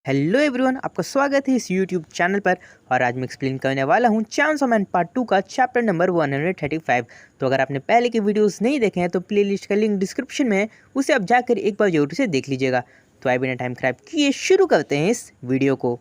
Hello everyone, आपका स्वागत है इस यूट्यूब चैनल पर। और आज मैं एक्सप्लेन करने वाला हूँ चेनसॉ मैन पार्ट 2 का चैप्टर नंबर 135। तो अगर आपने पहले के वीडियोस नहीं देखे हैं तो प्लेलिस्ट का लिंक डिस्क्रिप्शन में है, उसे आप जाकर एक बार जरूर से देख लीजिएगा। तो आइए बिना टाइम खराब किए शुरू करते हैं इस वीडियो को।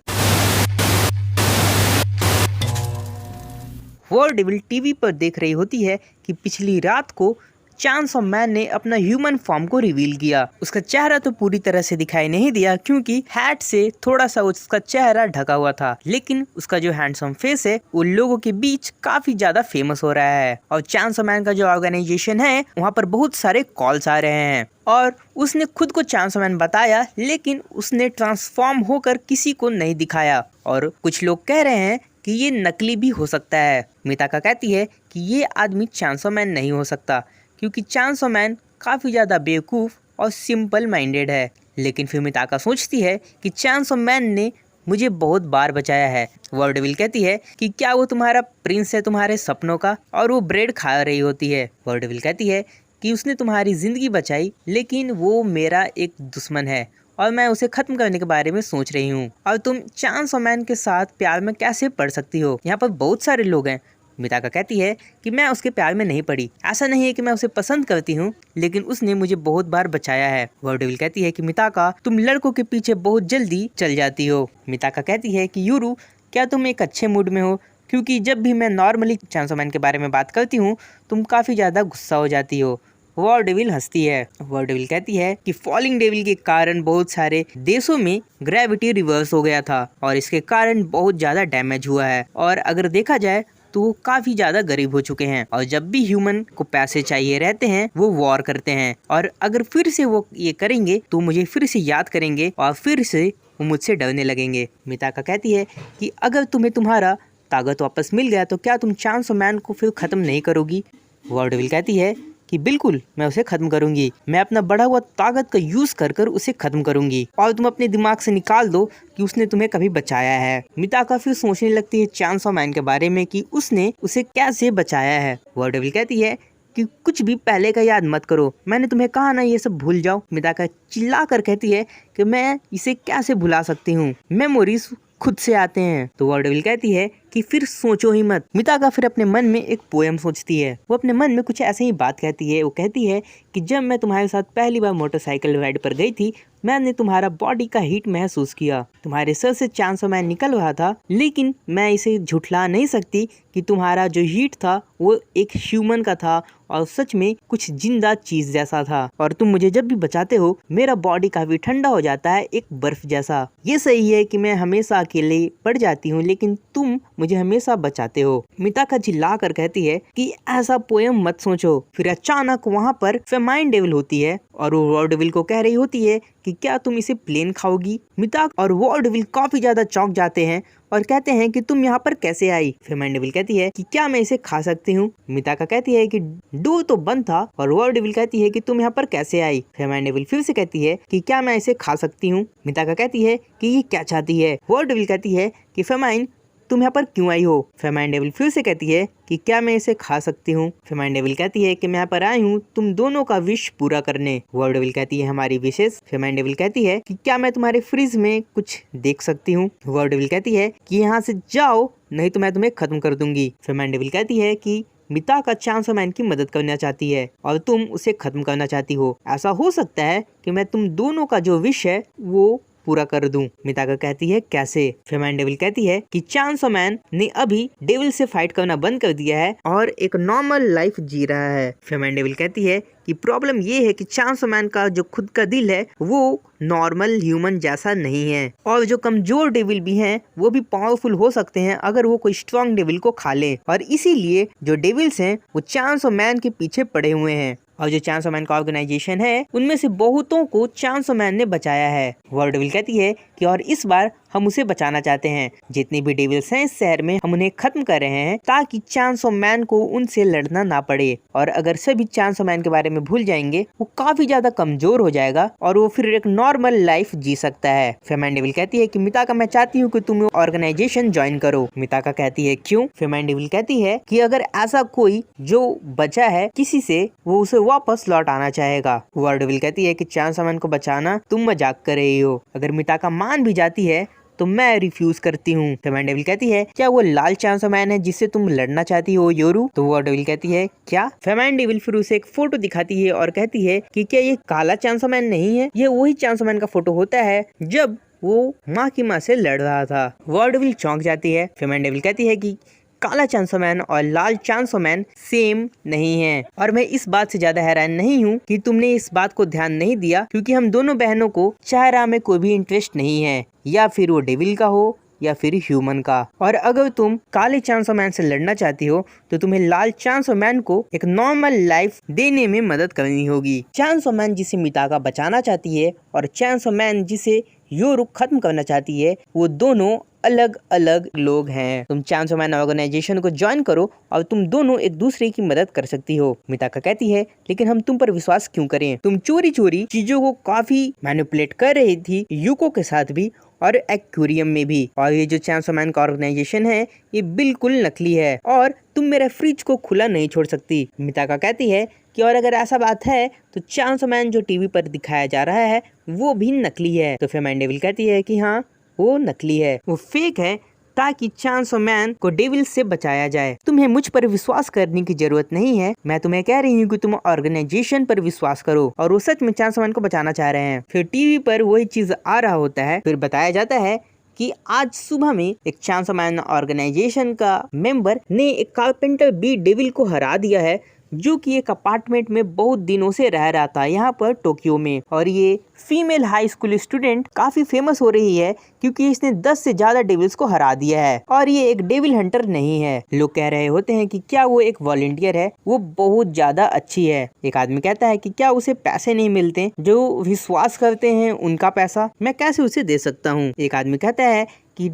वॉर डेविल टीवी पर देख रही होती है कि पिछली रात को चेनसॉ मैन ने अपना ह्यूमन फॉर्म को रिवील किया। उसका चेहरा तो पूरी तरह से दिखाई नहीं दिया क्योंकि हैट से थोड़ा सा उसका चेहरा ढका हुआ था, लेकिन उसका जो हैंडसम फेस है वो लोगों के बीच काफी ज्यादा फेमस हो रहा है। और चेनसॉ मैन का जो ऑर्गेनाइजेशन है वहाँ पर बहुत सारे कॉल्स आ रहे हैं और उसने खुद को चेनसॉ मैन बताया, लेकिन उसने ट्रांसफॉर्म होकर किसी को नहीं दिखाया। और कुछ लोग कह रहे हैं कि ये नकली भी हो सकता है। मिताका कहती है कि ये आदमी चेनसॉ मैन नहीं हो सकता क्योंकि चेनसॉ मैन काफ़ी ज़्यादा बेवकूफ़ और सिंपल माइंडेड है। लेकिन फिर मिताका सोचती है कि चेनसॉ मैन ने मुझे बहुत बार बचाया है। वॉर डेविल कहती है कि क्या वो तुम्हारा प्रिंस है तुम्हारे सपनों का, और वो ब्रेड खा रही होती है। वॉर डेविल कहती है कि उसने तुम्हारी ज़िंदगी बचाई, लेकिन वो मेरा एक दुश्मन है और मैं उसे खत्म करने के बारे में सोच रही हूँ। और तुम चेनसॉ मैन के साथ प्यार में कैसे पड़ सकती हो? यहाँ पर बहुत सारे लोग हैं। मिताका कहती है कि मैं उसके प्यार में नहीं पड़ी। ऐसा नहीं है कि मैं उसे पसंद करती हूँ, लेकिन उसने मुझे बहुत बार बचाया है। वॉर डेविल कहती है कि मिताका, तुम लड़कों के पीछे बहुत जल्दी चल जाती हो। मिताका कहती है कि यूरू, क्या तुम एक अच्छे मूड में हो? क्योंकि जब भी मैं नॉर्मली चेनसॉ मैन के बारे में बात करती हूँ तुम काफ़ी ज़्यादा गुस्सा हो जाती हो। वॉर डेविल हंसती है। वॉर डेविल कहती है कि फॉलिंग डेविल के कारण बहुत सारे देशों में ग्रेविटी रिवर्स हो गया था और इसके कारण बहुत ज़्यादा डैमेज हुआ है। और अगर देखा जाए तो वो काफी ज्यादा गरीब हो चुके हैं और जब भी ह्यूमन को पैसे चाहिए रहते हैं वो वॉर करते हैं। और अगर फिर से वो ये करेंगे तो मुझे फिर से याद करेंगे और फिर से वो मुझसे डरने लगेंगे। मिताका कहती है कि अगर तुम्हें तुम्हारा ताकत वापस मिल गया तो क्या तुम चेनसॉ मैन को फिर खत्म नहीं करोगी? वॉर डेविल कहती है कि बिल्कुल मैं उसे खत्म करूंगी। मैं अपना बढ़ा हुआ ताकत का यूज कर कर उसे खत्म करूंगी और तुम अपने दिमाग से निकाल दो कि उसने तुम्हें कभी बचाया है। मिताका फिर सोचने लगती है चेनसॉ मैन के बारे में कि उसने उसे कैसे बचाया है। वॉर डेविल कहती है कि कुछ भी पहले का याद मत करो, मैंने तुम्हें कहा ना ये सब भूल जाओ। मिताका चिल्ला कर कहती है कि मैं इसे कैसे भुला सकती हूँ, मेमोरीज खुद से आते हैं। तो वॉर डेविल कहती है कि फिर सोचो ही मत। मिताका फिर अपने मन में एक पोएम सोचती है। वो अपने मन में कुछ ऐसे ही बात कहती है। वो कहती है कि जब मैं तुम्हारे साथ पहली बार मोटरसाइकिल राइड पर गई थी मैंने तुम्हारा बॉडी का हीट महसूस किया। तुम्हारे सर से चेनसॉ मैन निकल रहा था, लेकिन मैं इसे झुठला नहीं सकती कि तुम्हारा जो हीट था वो एक ह्यूमन का था और सच में कुछ जिंदा चीज जैसा था। और तुम मुझे जब भी बचाते हो मेरा बॉडी काफी ठंडा हो जाता है, एक बर्फ जैसा। ये सही है कि मैं हमेशा अकेले पड़ जाती हूँ, लेकिन तुम मुझे हमेशा बचाते हो। मिताका चिल्ला कर कहती है कि ऐसा पोएम मत सोचो। फिर अचानक वहाँ पर फेमाइन डेविल होती है और वो वॉर डेविल को कह रही होती है कि क्या तुम इसे प्लेन खाओगी? मिताका और वॉर डेविल काफी ज्यादा चौंक जाते हैं और कहते हैं कि तुम यहाँ पर कैसे आई? फेमाइन डेविल कहती है कि क्या मैं इसे खा सकती हूँ? मिताका कहती है कि डोर तो बंद था और वॉर डेविल कहती है कि तुम यहाँ पर कैसे आई? फेमाइन डेविल फिर से कहती है कि क्या मैं इसे खा सकती हूँ? मिताका कहती है कि ये क्या चाहती है? वॉर डेविल कहती है कि फेमाइन तुम यहाँ पर क्यों आई हो? फेमाइन डेविल फिर से कहती है कि क्या मैं इसे खा सकती हूँ? फेमाइन डेविल कहती है कि मैं यहाँ पर आई हूँ तुम दोनों का विश पूरा करने। वॉर डेविल कहती है हमारी विशेष। फेमाइन डेविल कहती है कि क्या मैं तुम्हारे फ्रिज में कुछ देख सकती हूँ? वॉर डेविल कहती है कि यहाँ से जाओ नहीं तो मैं तुम्हें खत्म कर दूंगी। फेमाइन डेविल कहती है कि मिताका चेनसॉ मैन की मदद करना चाहती है और तुम उसे खत्म करना चाहती हो। ऐसा हो सकता है कि मैं तुम दोनों का जो विश है वो पूरा कर दूं। मिताका कहती है कैसे? फेमाइन डेविल कहती है कि चेनसॉ मैन ने अभी डेविल से फाइट करना बंद कर दिया है और एक नॉर्मल लाइफ जी रहा है। फेमाइन डेविल कहती है कि प्रॉब्लम ये है कि चेनसॉ मैन का जो खुद का दिल है वो नॉर्मल ह्यूमन जैसा नहीं है और जो कमजोर डेविल भी हैं वो भी पावरफुल हो सकते हैं अगर वो कोई स्ट्रॉन्ग डेविल को खा ले। और इसीलिए जो डेविल्स हैं वो चेनसॉ मैन के पीछे पड़े हुए हैं और जो चेनसॉ मैन का ऑर्गेनाइजेशन है उनमें से बहुतों को चेनसॉ मैन ने बचाया है। वॉर डेविल कहती है कि और इस बार हम उसे बचाना चाहते हैं। जितने भी डेविल्स हैं इस शहर में हम उन्हें खत्म कर रहे हैं ताकि चेनसॉ मैन को उनसे लड़ना ना पड़े। और अगर सभी चेनसॉ मैन के बारे में भूल जाएंगे वो काफी ज्यादा कमजोर हो जाएगा और वो फिर एक नॉर्मल लाइफ जी सकता है। फेमाइन डेविल कहती है कि मिताका मैं चाहती हूँ कि तुम ऑर्गेनाइजेशन ज्वाइन करो। मिताका कहती है क्यों? फेमाइन डेविल कहती है कि अगर ऐसा कोई जो बचा है किसी से वो उसे वापस लौट आना चाहेगा। वॉर डेविल कहती है कि चेनसॉ मैन को बचाना तुम मजाक कर रही हो। अगर मिताका मान मान भी जाती है तो मैं रिफ्यूज करती हूँ। फेमेन डेविल कहती है क्या वो लाल चांसो मैन है जिससे तुम लड़ना चाहती हो योरू? तो वो डेविल कहती है क्या? फेमेन डेविल फिर उसे एक फोटो दिखाती है और कहती है कि क्या ये काला चांसो मैन नहीं है? ये वही चांसो मैन का फोटो होता है जब वो माँ की माँ से लड़ रहा था। वो डेविल चौंक जाती है। फेमेन डेविल कहती है कि काला चांसो मैन और लाल चांसो मैन सेम नहीं है, और मैं इस बात से ज्यादा हैरान नहीं हूँ कि तुमने इस बात को ध्यान नहीं दिया, क्योंकि हम दोनों बहनों को चेहरा में कोई भी इंटरेस्ट नहीं है, या फिर वो डेविल का हो या फिर ह्यूमन का। और अगर तुम काले चांसो मैन से लड़ना चाहती हो तो तुम्हें लाल चांसो मैन को एक नॉर्मल लाइफ देने में मदद करनी होगी। चांसो मैन जिसे मिताका बचाना चाहती है और चांसो मैन जिसे योरू खत्म करना चाहती है, वो दोनों अलग अलग लोग हैं। तुम चांसो मैन ऑर्गेनाइजेशन को ज्वाइन करो और तुम दोनों एक दूसरे की मदद कर सकती हो। मिताका कहती है लेकिन हम तुम पर विश्वास क्यों करें? तुम चोरी चोरी चीजों को काफी मैनिपुलेट कर रही थी, यूको के साथ भी और एक्वेरियम में भी। और ये जो चांसो मैन का ऑर्गेनाइजेशन है ये बिल्कुल नकली है और तुम मेरे फ्रिज को खुला नहीं छोड़ सकती। मिताका कहती है कि और अगर ऐसा बात है तो चांसो मैन जो टीवी पर दिखाया जा रहा है वो भी नकली है। तो फेमेन डेविल कहती है कि हाँ वो नकली है, वो फेक है, ताकि चांसो मैन को डेविल से बचाया जाए। तुम्हें मुझ पर विश्वास करने की जरूरत नहीं है, मैं तुम्हें कह रही हूँ कि तुम ऑर्गेनाइजेशन पर विश्वास करो। और वो सच में चांसो मैन को बचाना चाह रहे हैं। फिर टीवी पर वही चीज आ रहा होता है। फिर बताया जाता है कि आज सुबह में एक चांसो मैन ऑर्गेनाइजेशन का मेंबर ने एक कारपेंटर बी डेविल को हरा दिया है, जो कि एक अपार्टमेंट में बहुत दिनों से रह रहा था यहाँ पर टोक्यो में। और ये फीमेल हाई स्कूल स्टूडेंट काफी फेमस हो रही है क्योंकि इसने 10 से ज्यादा डेविल्स को हरा दिया है और ये एक डेविल हंटर नहीं है। लोग कह रहे होते हैं कि क्या वो एक वॉलंटियर है, वो बहुत ज्यादा अच्छी है। एक आदमी कहता है कि क्या उसे पैसे नहीं मिलते? जो विश्वास करते हैं उनका पैसा मैं कैसे उसे दे सकता हूँ? एक आदमी कहता है कि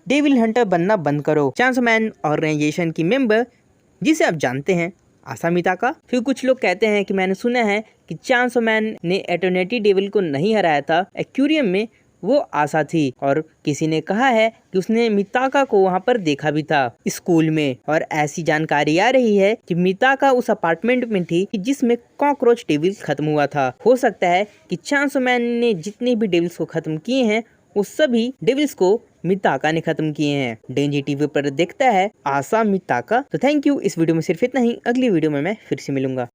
डेविल हंटर बनना बंद करो। चांसो मैन ऑर्गेनाइजेशन की मेंबर जिसे आप जानते हैं आसा मिताका। फिर कुछ लोग कहते हैं कि मैंने सुना है कि चांसो मैन ने एटर्निटी डेविल को नहीं हराया था, एक्वेरियम में वो आसा थी। और किसी ने कहा है कि उसने मिताका को वहाँ पर देखा भी था स्कूल में। और ऐसी जानकारी आ रही है कि मिताका उस अपार्टमेंट में थी जिसमें कॉकरोच डेविल खत्म हुआ था। हो सकता है कि चांसो मैन ने जितने भी डेविल्स को खत्म किए हैं वो सभी डेविल्स को मिताका ने खत्म किए हैं। डेंजी टीवी पर देखता है आसा मिताका। तो थैंक यू, इस वीडियो में सिर्फ इतना ही। अगली वीडियो में मैं फिर से मिलूंगा।